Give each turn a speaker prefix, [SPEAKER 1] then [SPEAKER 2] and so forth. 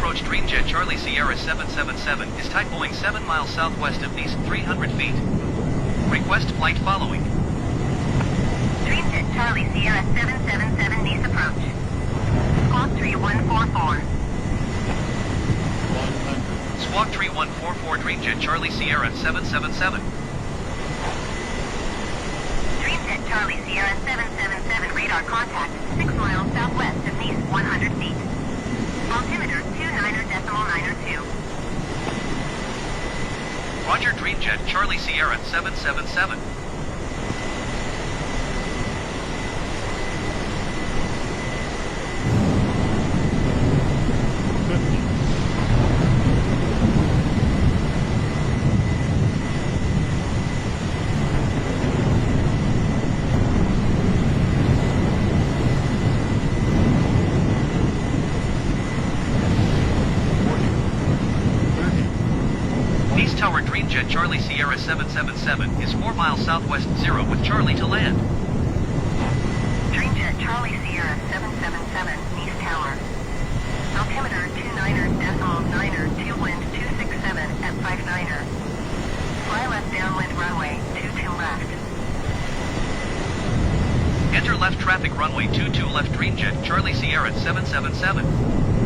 [SPEAKER 1] approach Dreamjet Charlie Sierra 777 is type Boeing 7 miles southwest of Nice, 300 feet. Request flight following.
[SPEAKER 2] Dreamjet Charlie Sierra 777 Nice approach. Squawk 3144.
[SPEAKER 1] Squawk 3144 Dreamjet Charlie Sierra 777.
[SPEAKER 2] Dreamjet Charlie Sierra 777 radar contact 6 miles southwest of Nice, 100 feet. Altimeter 29.92.
[SPEAKER 1] Roger Dreamjet Charlie Sierra 777. East Tower Dreamjet Charlie Sierra 777 is 4 miles southwest 0 with Charlie to land.
[SPEAKER 2] Dreamjet Charlie Sierra 777 East Tower. Altimeter 29.92 wind 267 at 59er. Fly left downwind runway 22 left.
[SPEAKER 1] Enter left traffic runway 22 left Dreamjet Charlie Sierra 777.